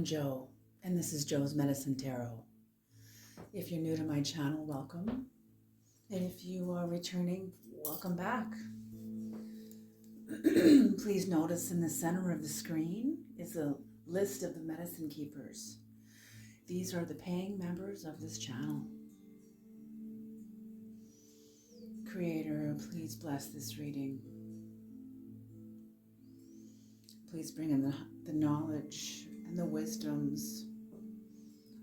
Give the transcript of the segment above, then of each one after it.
I'm Jo, and this is Jo's Medicine Tarot. If you're new to my channel, welcome. And if you are returning, welcome back. Please notice in the center of the screen is a list of the medicine keepers. These are the paying members of this channel. Creator, please bless this reading. Please bring in the knowledge and the wisdoms,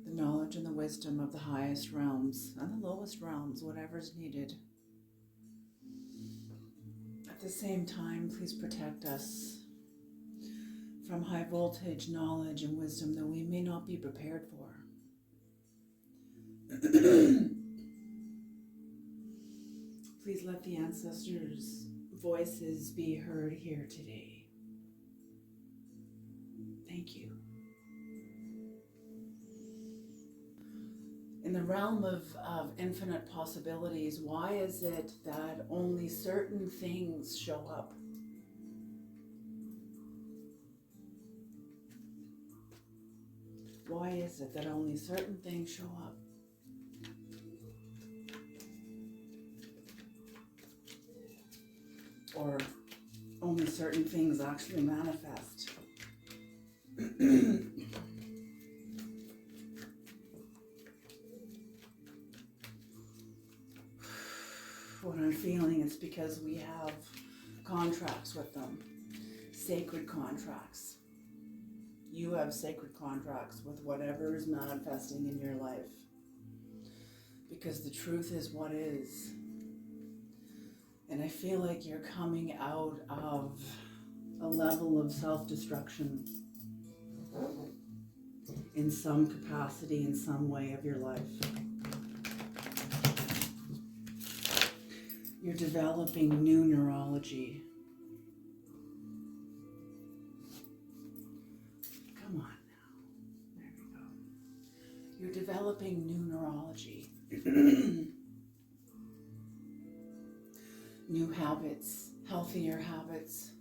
the knowledge and the wisdom of the highest realms and the lowest realms, whatever's needed. At the same time, please protect us from high voltage knowledge and wisdom that we may not be prepared for. Please let the ancestors' voices be heard here today. Thank you. In the realm of infinite possibilities, why is it that only certain things show up? Why is it that only certain things show up? Or only certain things actually manifest? What I'm feeling is because we have contracts with them, sacred contracts. You have sacred contracts with whatever is manifesting in your life, because the truth is what is. And I feel like you're coming out of a level of self-destruction in some capacity, in some way of your life. You're developing new neurology. Come on now. There we go. You're developing new neurology. New habits, healthier habits,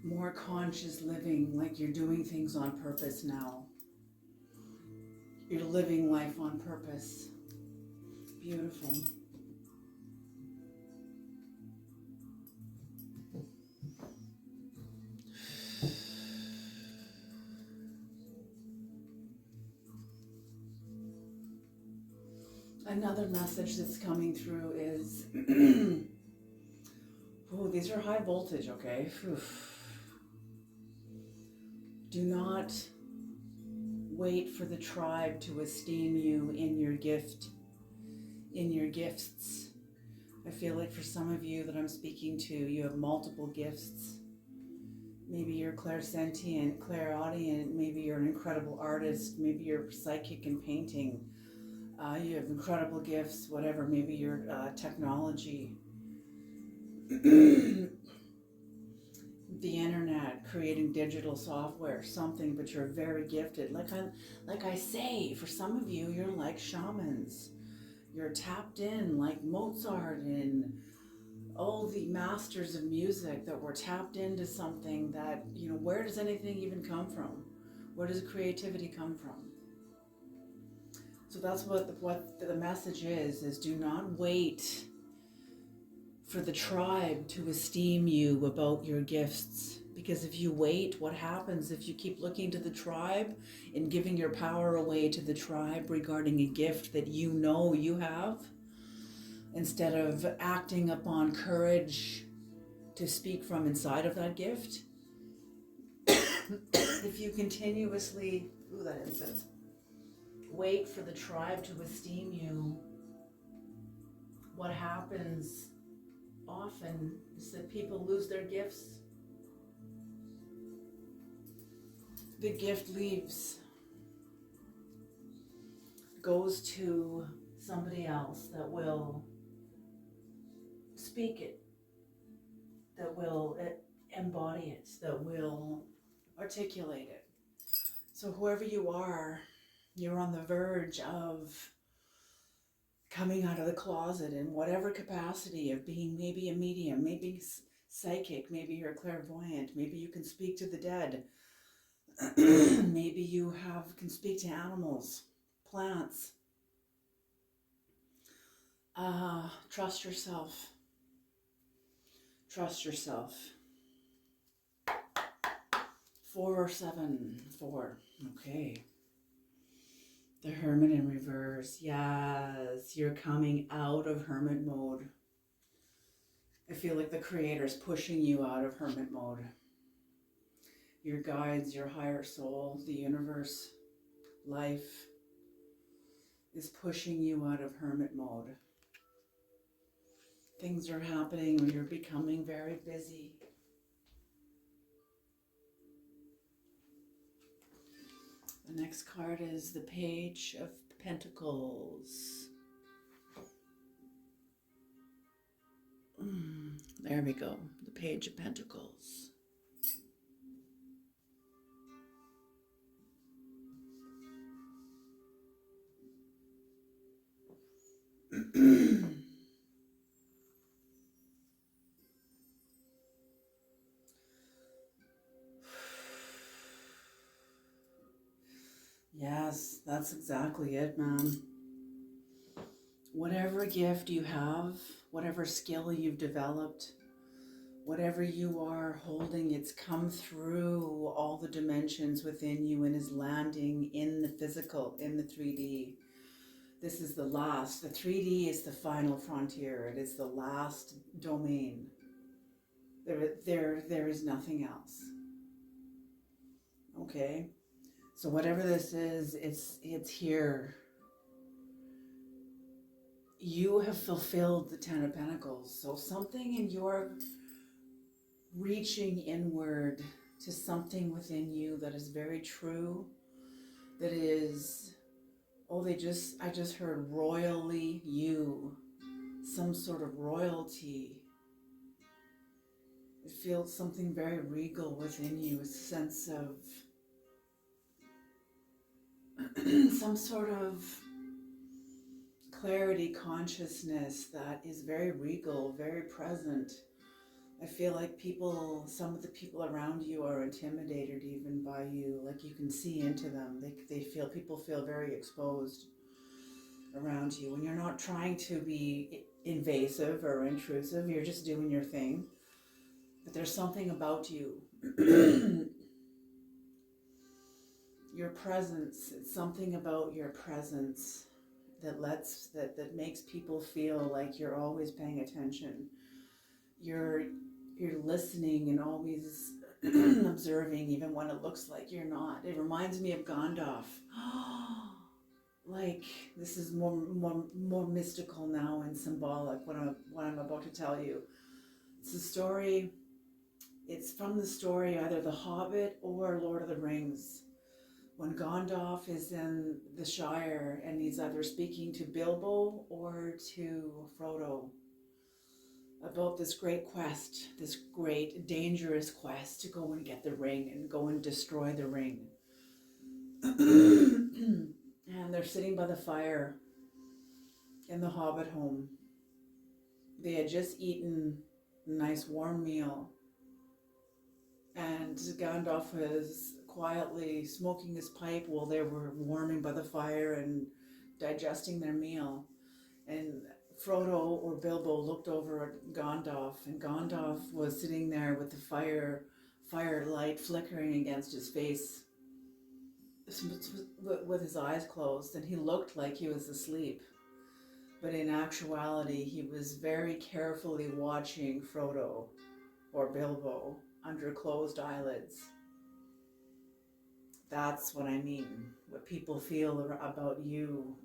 more conscious living, like you're doing things on purpose now. You're living life on purpose. Beautiful. Another message that's coming through is, oh, these are high voltage, okay? Do not wait for the tribe to esteem you in your gift, in your gifts. I feel like for some of you that I'm speaking to, you have multiple gifts. Maybe you're clairsentient, clairaudient, maybe you're an incredible artist, maybe you're psychic and painting. You have incredible gifts, whatever, maybe you're technology. The internet, creating digital software, something, but you're very gifted. Like I say, for some of you, you're like shamans. You're tapped in like Mozart and all the masters of music that were tapped into something that, you know, where does anything even come from? Where does creativity come from? So that's what the message is do not wait for the tribe to esteem you about your gifts. Because if you wait, what happens if you keep looking to the tribe and giving your power away to the tribe regarding a gift that you know you have, instead of acting upon courage to speak from inside of that gift? If you continuously, that incense, wait for the tribe to esteem you, what happens often is that people lose their gifts. The gift leaves, goes to somebody else that will speak it, that will embody it, that will articulate it. So whoever you are, you're on the verge of coming out of the closet in whatever capacity of being maybe a medium, maybe psychic, maybe you're a clairvoyant, maybe you can speak to the dead. Maybe you can speak to animals, plants. Trust yourself. Trust yourself. 4 or 7? 4. Okay. The Hermit in reverse. Yes, you're coming out of hermit mode. I feel like the Creator's pushing you out of hermit mode. Your guides, your higher soul, the universe, life is pushing you out of hermit mode. Things are happening when you're becoming very busy. The next card is the Page of Pentacles. There we go, the Page of Pentacles. Yes, that's exactly it, man. Whatever gift you have, whatever skill you've developed, whatever you are holding, it's come through all the dimensions within you and is landing in the physical, in the 3D. This is the last. The 3D is the final frontier. It is the last domain. There is nothing else. Okay? So whatever this is, it's here. You have fulfilled the 10 of Pentacles. So something in your reaching inward to something within you that is very true, that is, I just heard royally you, some sort of royalty. It feels something very regal within you, a sense of some sort of clarity, consciousness that is very regal, very present. I feel like some of the people around you are intimidated even by you, like you can see into them. People feel very exposed around you. And you're not trying to be invasive or intrusive, you're just doing your thing. But there's something about you. Your presence, it's something about your presence that makes people feel like you're always paying attention. You're listening and always observing, even when it looks like you're not. It reminds me of Gandalf. Like, this is more mystical now and symbolic what I'm about to tell you. It's a story. It's from the story either The Hobbit or Lord of the Rings. When Gandalf is in the Shire and he's either speaking to Bilbo or to Frodo about this great quest, this great dangerous quest to go and get the ring and go and destroy the ring. And they're sitting by the fire in the Hobbit home. They had just eaten a nice warm meal, and Gandalf was quietly smoking his pipe while they were warming by the fire and digesting their meal. And Frodo or Bilbo looked over at Gandalf, and Gandalf was sitting there with the firelight flickering against his face with his eyes closed, and he looked like he was asleep. But in actuality, he was very carefully watching Frodo or Bilbo under closed eyelids. That's what I mean, what people feel about you.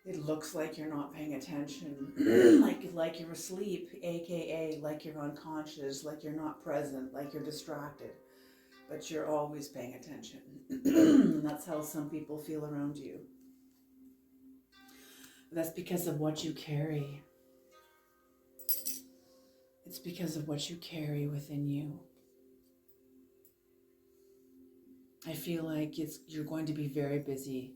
It looks like you're not paying attention, like you're asleep, aka like you're unconscious, like you're not present, like you're distracted, but you're always paying attention. And that's how some people feel around you. That's because of what you carry. It's because of what you carry within you. I feel like you're going to be very busy.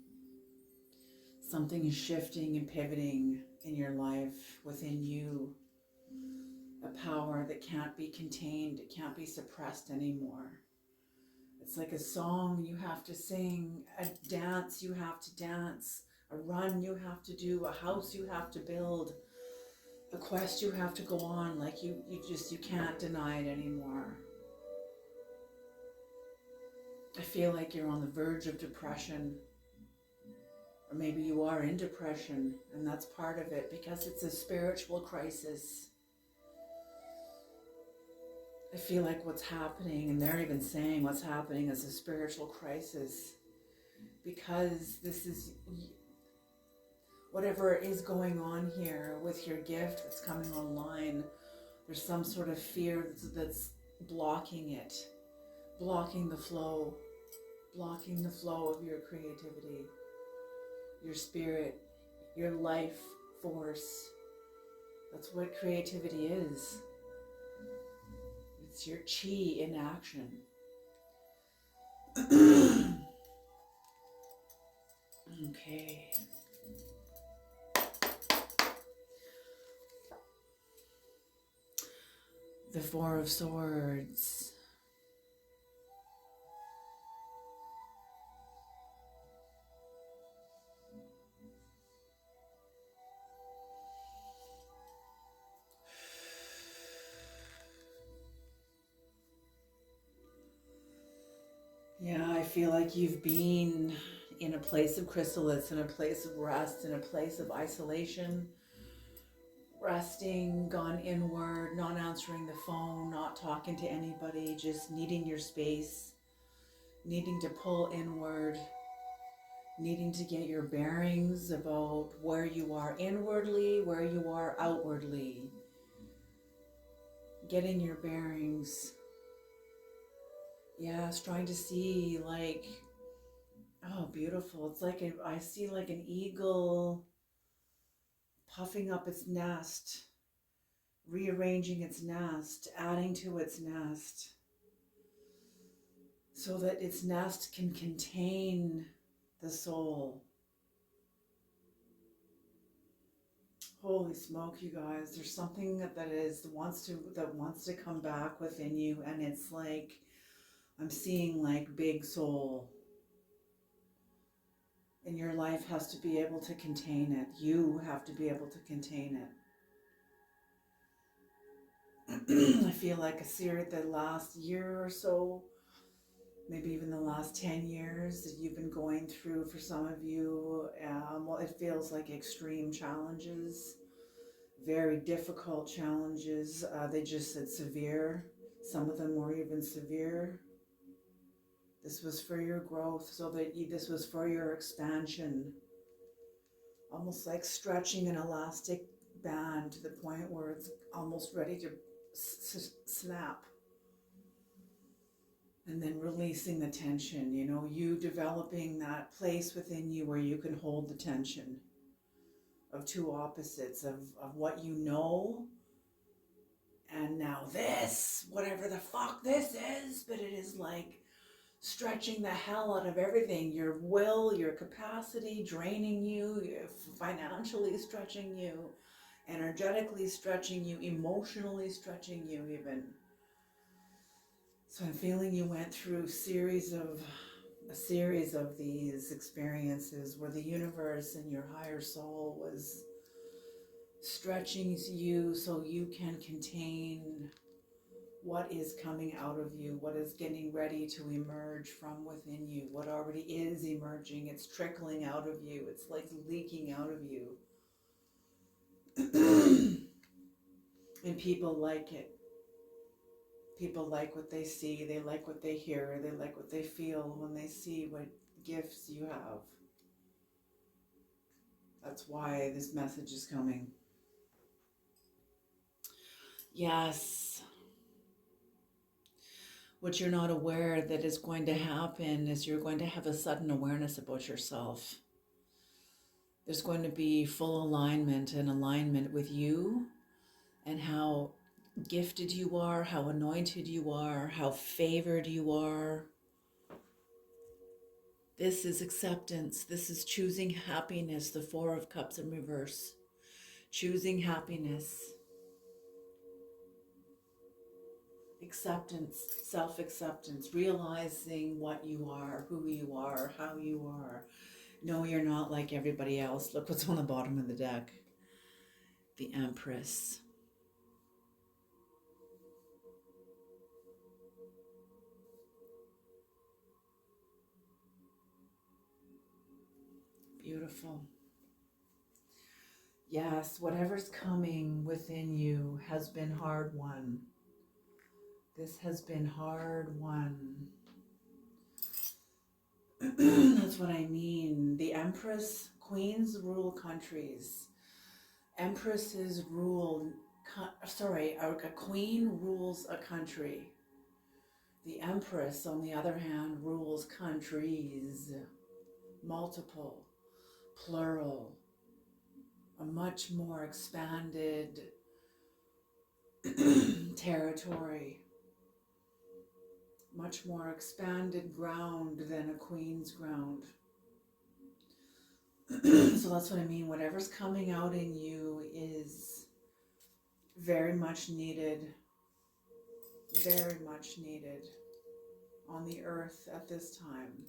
Something is shifting and pivoting in your life within you. A power that can't be contained, it can't be suppressed anymore. It's like a song you have to sing, a dance you have to dance, a run you have to do, a house you have to build, a quest you have to go on. Like you can't deny it anymore. I feel like you're on the verge of depression, or maybe you are in depression, and that's part of it because it's a spiritual crisis. I feel like what's happening, and they're even saying what's happening is a spiritual crisis, because this is whatever is going on here with your gift that's coming online. There's some sort of fear that's blocking it, blocking the flow of your creativity, your spirit, your life force. That's what creativity is. It's your chi in action. Okay. The Four of Swords. Yeah, I feel like you've been in a place of chrysalis, in a place of rest, in a place of isolation, resting, gone inward, not answering the phone, not talking to anybody, just needing your space, needing to pull inward, needing to get your bearings about where you are inwardly, where you are outwardly, getting your bearings. Yes, trying to see like, oh, beautiful. It's like I see like an eagle puffing up its nest, rearranging its nest, adding to its nest, so that its nest can contain the soul. Holy smoke, you guys! There's something that wants to come back within you, and it's like I'm seeing like big soul. And your life has to be able to contain it. You have to be able to contain it. I feel like the last year or so, maybe even the last 10 years that you've been going through, for some of you, well, it feels like extreme challenges, very difficult challenges. They just said severe. Some of them were even severe. This was for your growth, this was for your expansion. Almost like stretching an elastic band to the point where it's almost ready to snap. And then releasing the tension, you developing that place within you where you can hold the tension of two opposites, of what you know, and now this, whatever the fuck this is, but it is like stretching the hell out of everything, your will, your capacity, draining you, financially stretching you, energetically stretching you, emotionally stretching you even. So I'm feeling you went through a series of these experiences where the universe and your higher soul was stretching you so you can contain what is coming out of you, what is getting ready to emerge from within you, what already is emerging. It's trickling out of you. It's like leaking out of you. And people like it. People like what they see. They like what they hear. They like what they feel when they see what gifts you have. That's why this message is coming. Yes. What you're not aware that is going to happen is you're going to have a sudden awareness about yourself. There's going to be full alignment and alignment with you and how gifted you are, how anointed you are, how favored you are. This is acceptance. This is choosing happiness, the Four of Cups in reverse. Choosing happiness. acceptance, self-acceptance, realizing what you are, who you are, how you are. No, you're not like everybody else. Look what's on the bottom of the deck. The Empress. Beautiful. Yes, whatever's coming within you has been hard won. This has been hard won. That's what I mean. The Empress, queens rule countries. Empresses rule, a queen rules a country. The Empress, on the other hand, rules countries. Multiple, plural, a much more expanded territory. Much more expanded ground than a queen's ground. So that's what I mean. Whatever's coming out in you is very much needed on the earth at this time.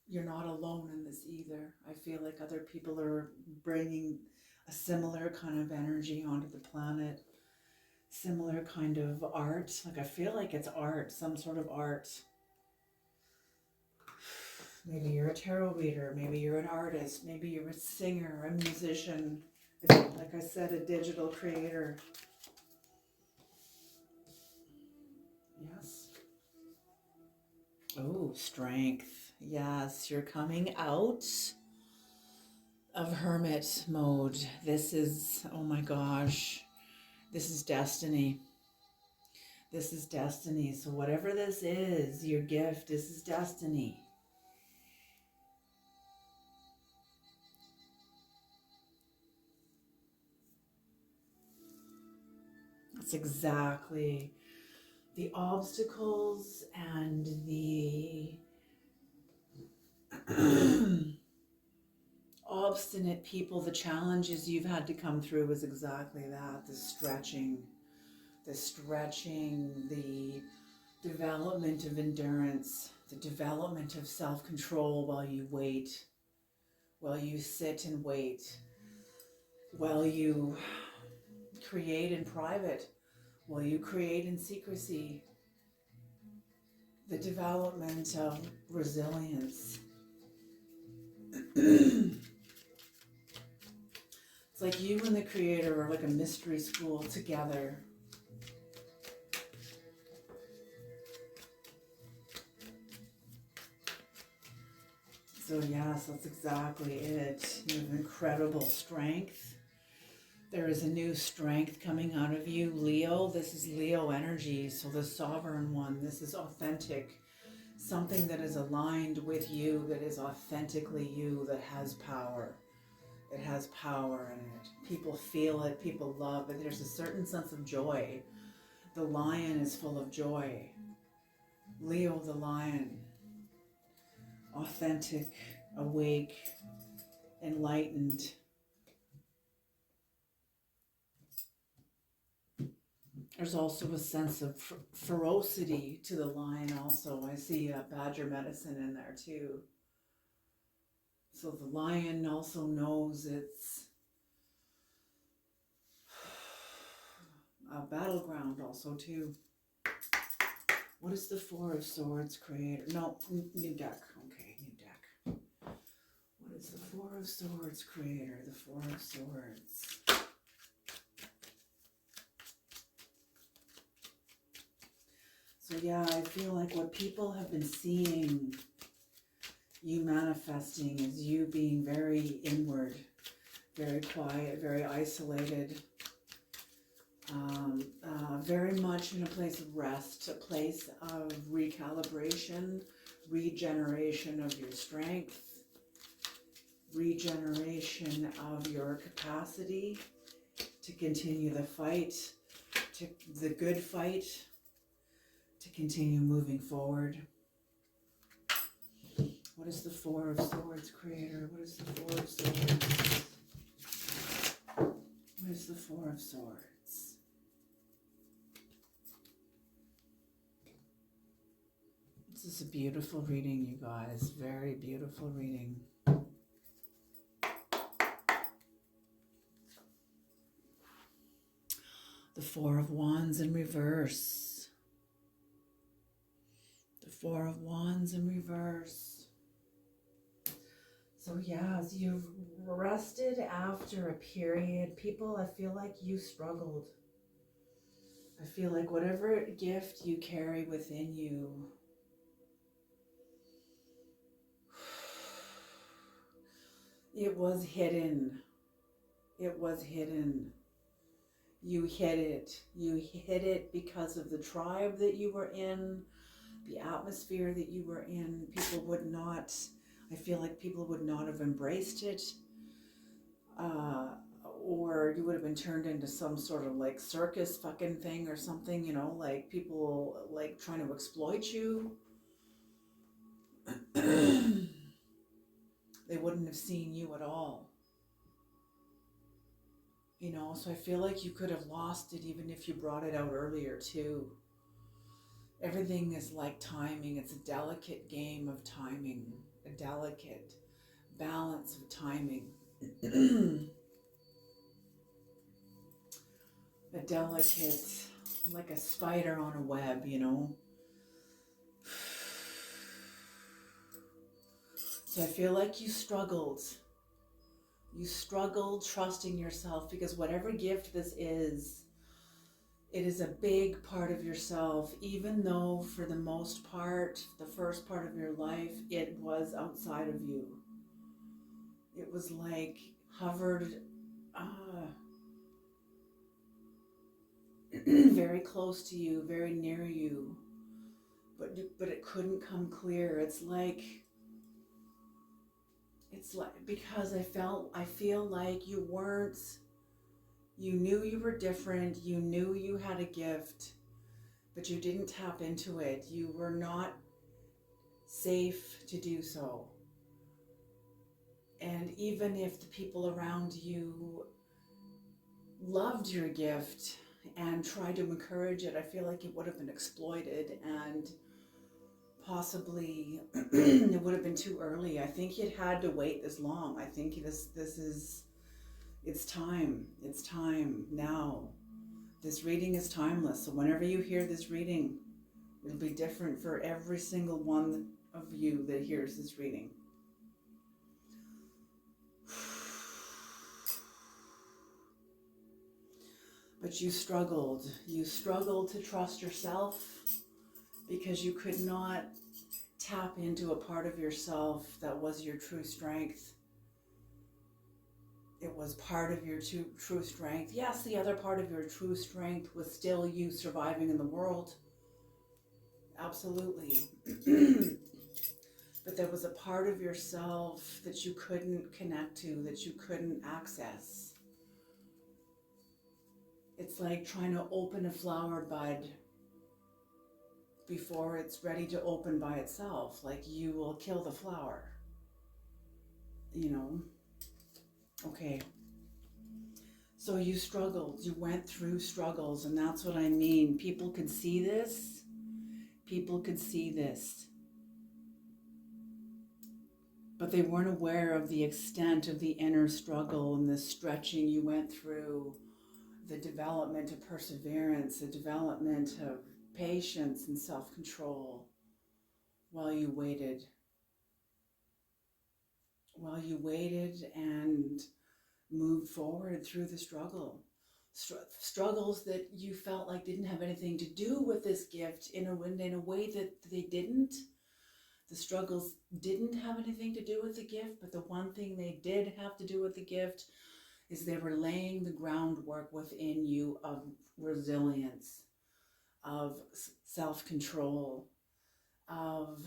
You're not alone in this either. I feel like other people are bringing a similar kind of energy onto the planet. Similar kind of art. Like I feel like it's art, some sort of art. Maybe you're a tarot reader, maybe you're an artist, maybe you're a singer, a musician, like I said, a digital creator. Yes. Oh, strength. Yes, you're coming out of hermit mode. This is, oh my gosh, this is destiny. This is destiny. So whatever this is, your gift, this is destiny. That's exactly the obstacles and the obstinate people, the challenges you've had to come through is exactly that. The stretching, the development of endurance, the development of self-control while you wait, while you sit and wait, while you create in private, while you create in secrecy, the development of resilience. It's like you and the creator are like a mystery school together. So yes, that's exactly it. You have incredible strength. There is a new strength coming out of you. Leo, this is Leo energy. So the sovereign one, this is authentic. Something that is aligned with you, that is authentically you, that has power. It has power in it. People feel it, people love it. There's a certain sense of joy. The lion is full of joy. Leo the lion. Authentic, awake, enlightened. There's also a sense of ferocity to the lion also. I see badger medicine in there too. So the lion also knows it's a battleground also too. What is the Four of Swords creator? No, new deck. Okay, new deck. What is the Four of Swords creator? The Four of Swords. So yeah, I feel like what people have been seeing you manifesting is you being very inward, very quiet, very isolated, very much in a place of rest, a place of recalibration, regeneration of your strength, regeneration of your capacity to continue the fight, to the good fight, to continue moving forward. What is the Four of Swords creator? What is the Four of Swords? What is the Four of Swords? This is a beautiful reading, you guys. Very beautiful reading. The Four of Wands in reverse. The Four of Wands in reverse. So yeah, as you've rested after a period, people, I feel like you struggled. I feel like whatever gift you carry within you, it was hidden. It was hidden. You hid it. You hid it because of the tribe that you were in, the atmosphere that you were in. People would not, I feel like people would not have embraced it. Or you would have been turned into some sort of like circus fucking thing or something, you know, like people like trying to exploit you. They wouldn't have seen you at all. You know, so I feel like you could have lost it even if you brought it out earlier too. Everything is like timing. It's a delicate game of timing, a delicate balance of timing. A delicate, like a spider on a web, you know. So I feel like you struggled. You struggled trusting yourself, because whatever gift this is, it is a big part of yourself, even though for the most part, the first part of your life, it was outside of you. It was like hovered very close to you, very near you, but it couldn't come clear. It's like because I feel like you weren't. You knew you were different. You knew you had a gift, but you didn't tap into it. You were not safe to do so. And even if the people around you loved your gift and tried to encourage it, I feel like it would have been exploited, and possibly it would have been too early. I think it had to wait this long. I think this is, it's time. It's time now. This reading is timeless. So whenever you hear this reading, it'll be different for every single one of you that hears this reading. But you struggled. You struggled to trust yourself because you could not tap into a part of yourself that was your true strength. It was part of your true strength. Yes, the other part of your true strength was still you surviving in the world. Absolutely. But there was a part of yourself that you couldn't connect to, that you couldn't access. It's like trying to open a flower bud before it's ready to open by itself. Like, you will kill the flower, you know? Okay. So you struggled, you went through struggles, and that's what I mean. People could see this. People could see this. But they weren't aware of the extent of the inner struggle and the stretching you went through, the development of perseverance, the development of patience and self-control while you waited. While you waited and moved forward through the struggle. Struggles that you felt like didn't have anything to do with this gift in a way that they didn't. The struggles didn't have anything to do with the gift, but the one thing they did have to do with the gift is they were laying the groundwork within you of resilience, of self-control, of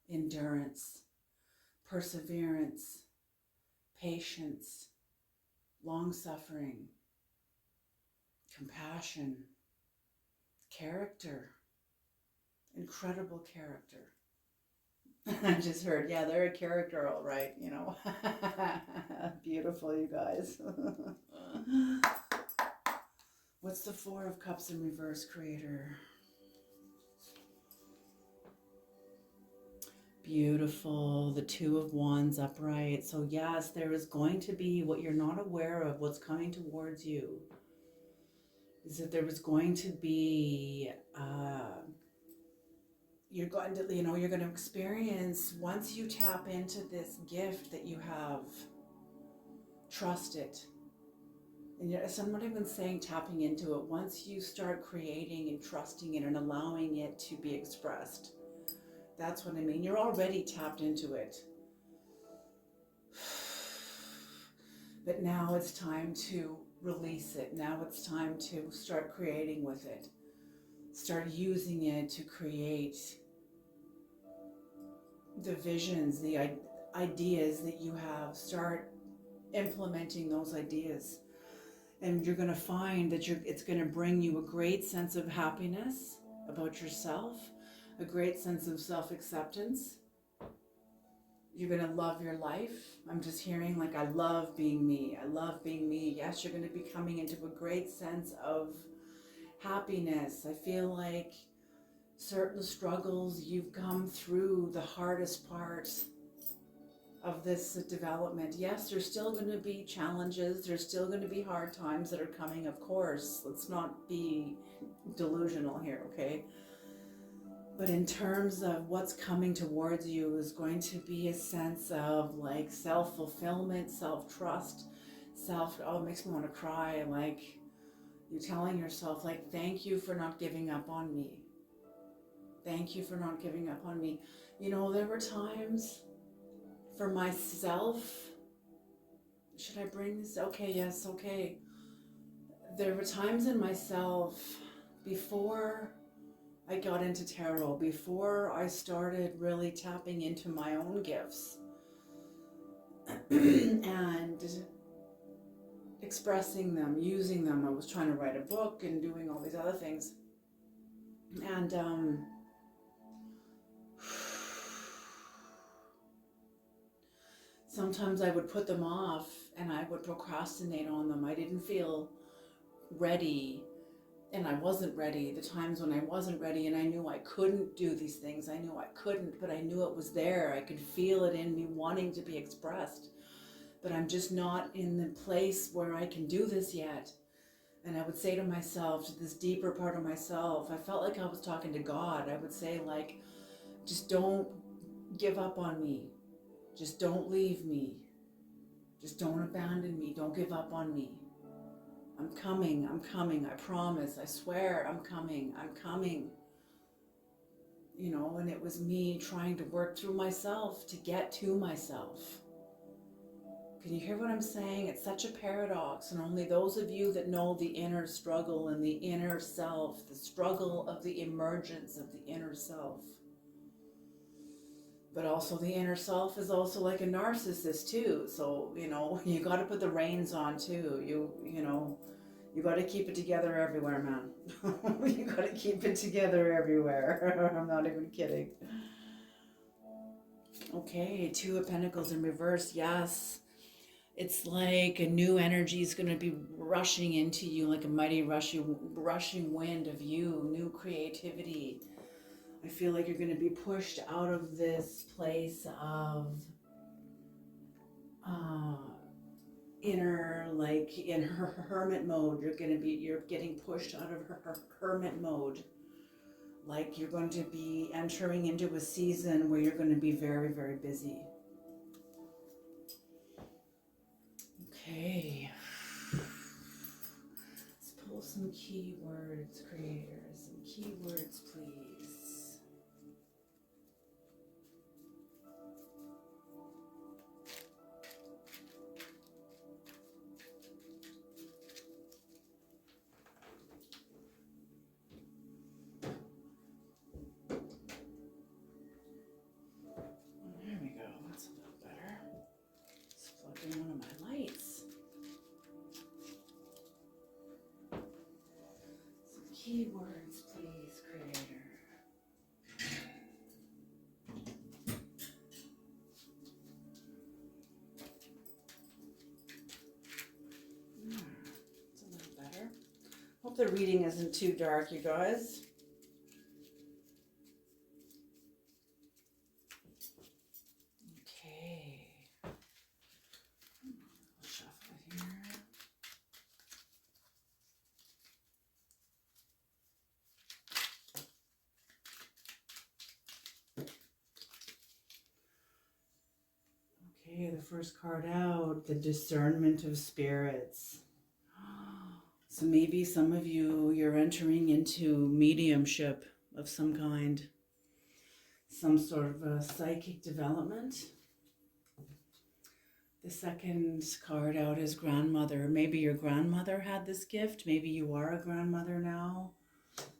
endurance, perseverance, patience, long-suffering, compassion, character, incredible character. I just heard, yeah, they're a character, all right, you know. Beautiful, you guys. What's the Four of Cups in reverse, Creator? Beautiful. The Two of Wands upright. So yes, there is going to be what you're not aware of, what's coming towards you. Is that there was going to be, you're going to, you're going to experience, once you tap into this gift that you have, trust it. And so I'm not even saying tapping into it. Once you start creating and trusting it and allowing it to be expressed, that's what I mean. You're already tapped into it. But now it's time to release it. Now it's time to start creating with it. Start using it to create the visions, the ideas that you have. Start implementing those ideas. And you're going to find that it's going to bring you a great sense of happiness about yourself, a great sense of self-acceptance. You're going to love your life. I'm just hearing like, I love being me. I love being me. Yes, you're going to be coming into a great sense of happiness. I feel like certain struggles, you've come through the hardest part of this development. Yes, there's still going to be challenges. There's still going to be hard times that are coming, of course. Let's not be delusional here, okay? But in terms of what's coming towards you is going to be a sense of like self-fulfillment, self-trust, it makes me want to cry. Like you telling yourself like, thank you for not giving up on me. Thank you for not giving up on me. You know, there were times for myself, should I bring this? Okay, yes, okay. There were times in myself before I got into tarot, before I started really tapping into my own gifts and expressing them, using them. I was trying to write a book and doing all these other things. And sometimes I would put them off and I would procrastinate on them. I didn't feel ready. And I wasn't ready, the times when I wasn't ready and I knew I couldn't do these things. I knew I couldn't, but I knew it was there. I could feel it in me wanting to be expressed. But I'm just not in the place where I can do this yet. And I would say to myself, to this deeper part of myself, I felt like I was talking to God. I would say like, just don't give up on me. Just don't leave me. Just don't abandon me. Don't give up on me. I'm coming, I promise, I swear I'm coming. You know, and it was me trying to work through myself to get to myself. Can you hear what I'm saying? It's such a paradox, and only those of you that know the inner struggle and the inner self, the struggle of the emergence of the inner self. But also the inner self is also like a narcissist too. So, you know, you got to put the reins on too. You know, you got to keep it together everywhere, man. You got to keep it together everywhere. I'm not even kidding. Okay, Two of Pentacles in reverse. Yes. It's like a new energy is going to be rushing into you like a mighty rushing wind of you, new creativity. I feel like you're going to be pushed out of this place of inner, like in her hermit mode. You're getting pushed out of her hermit mode. Like you're going to be entering into a season where you're going to be very, very busy. Okay. Let's pull some keywords, creators. Some keywords, please. One of my lights. Some keywords, please, creator. It's a little better. Hope the reading isn't too dark, you guys. the first card out, the discernment of spirits. So maybe some of you, you're entering into mediumship of some kind, some sort of a psychic development. The second card out is grandmother. Maybe your grandmother had this gift. Maybe you are a grandmother now,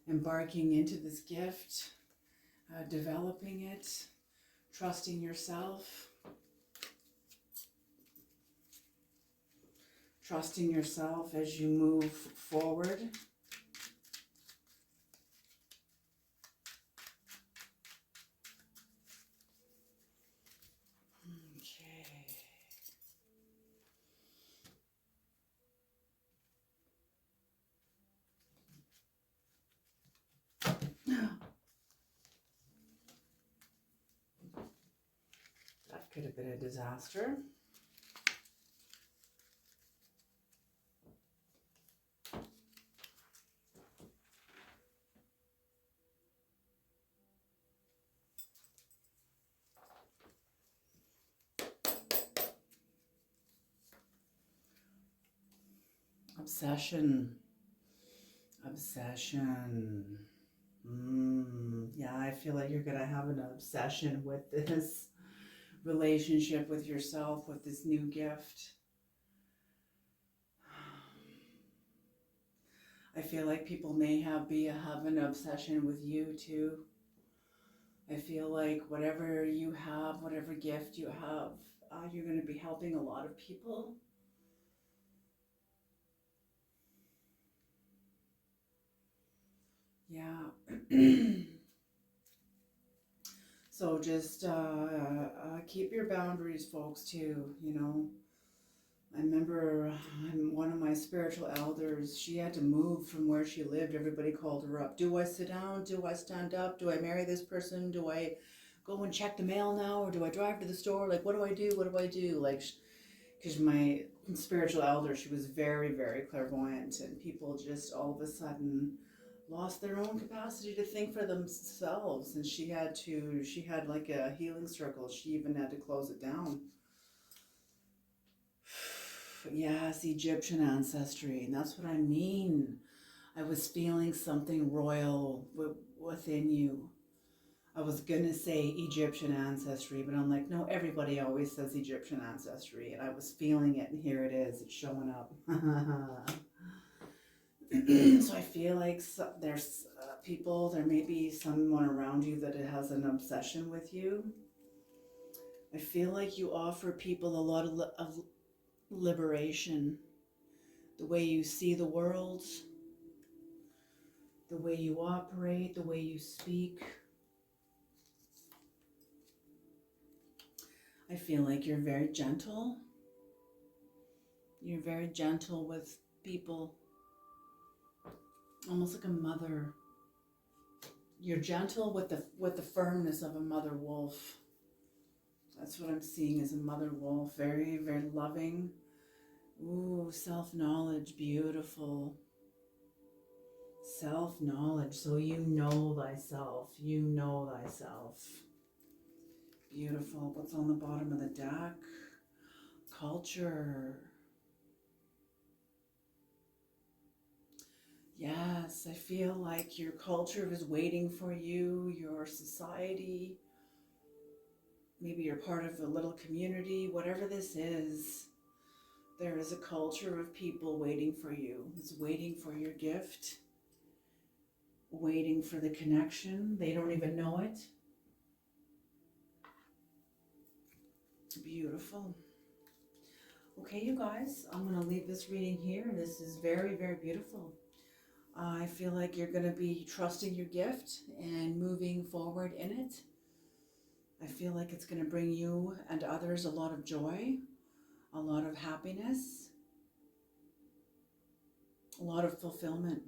embarking into this gift, developing it, trusting yourself. Trusting yourself as you move forward. Okay. That could have been a disaster. Obsession. Obsession. Yeah, I feel like you're going to have an obsession with this relationship with yourself, with this new gift. I feel like people may have an obsession with you too. I feel like whatever you have, whatever gift you have, you're going to be helping a lot of people. Yeah. So just keep your boundaries, folks, too, you know. I remember one of my spiritual elders, she had to move from where she lived. Everybody called her up. Do I sit down? Do I stand up? Do I marry this person? Do I go and check the mail now? Or do I drive to the store? Like, what do I do? What do I do? Like, because my spiritual elder, she was very, very clairvoyant, and people just all of a sudden lost their own capacity to think for themselves. And she had like a healing circle. She even had to close it down. Yes, Egyptian ancestry, and that's what I mean. I was feeling something royal within you. I was gonna say Egyptian ancestry, but I'm like, no, everybody always says Egyptian ancestry, and I was feeling it, and here it is, it's showing up. So I feel like there's people, there may be someone around you that has an obsession with you. I feel like you offer people a lot of liberation. The way you see the world, the way you operate, the way you speak. I feel like you're very gentle. You're very gentle with people, almost like a mother. You're gentle with the firmness of a mother wolf. That's what I'm seeing as a mother wolf. Very, very loving. Ooh, self-knowledge, beautiful. Self-knowledge, so you know thyself. You know thyself. Beautiful. What's on the bottom of the deck? Culture. Yes, I feel like your culture is waiting for you, your society. Maybe you're part of a little community, whatever this is. There is a culture of people waiting for you. It's waiting for your gift, waiting for the connection. They don't even know it. Beautiful. Okay, you guys, I'm going to leave this reading here. This is very, very beautiful. I feel like you're going to be trusting your gift and moving forward in it. I feel like it's going to bring you and others a lot of joy, a lot of happiness, a lot of fulfillment.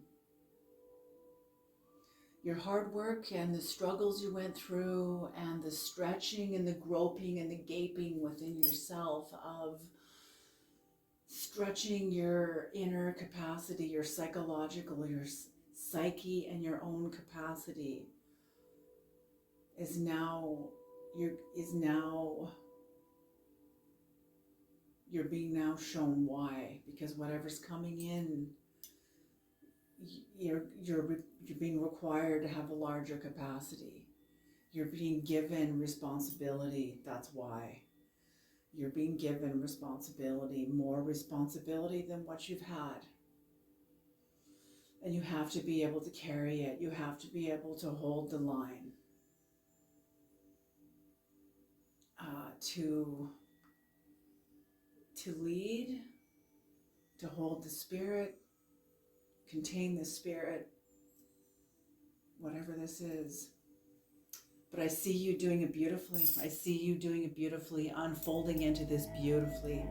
Your hard work and the struggles you went through and the stretching and the groping and the gaping within yourself of stretching your inner capacity, your psychological, your psyche and your own capacity is now you're being now shown why, because whatever's coming in, you're being required to have a larger capacity. You're being given responsibility. That's why. You're being given responsibility, more responsibility than what you've had. And you have to be able to carry it. You have to be able to hold the line. To lead, to hold the spirit, contain the spirit, whatever this is. But I see you doing it beautifully. I see you doing it beautifully, unfolding into this beautifully.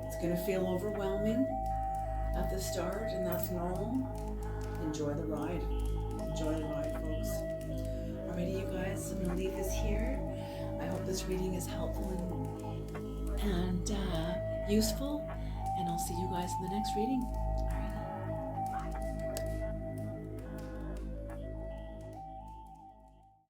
It's going to feel overwhelming at the start, and that's normal. Enjoy the ride. Enjoy the ride, folks. Alrighty, you guys, I'm going to leave this here. I hope this reading is helpful and useful, and I'll see you guys in the next reading.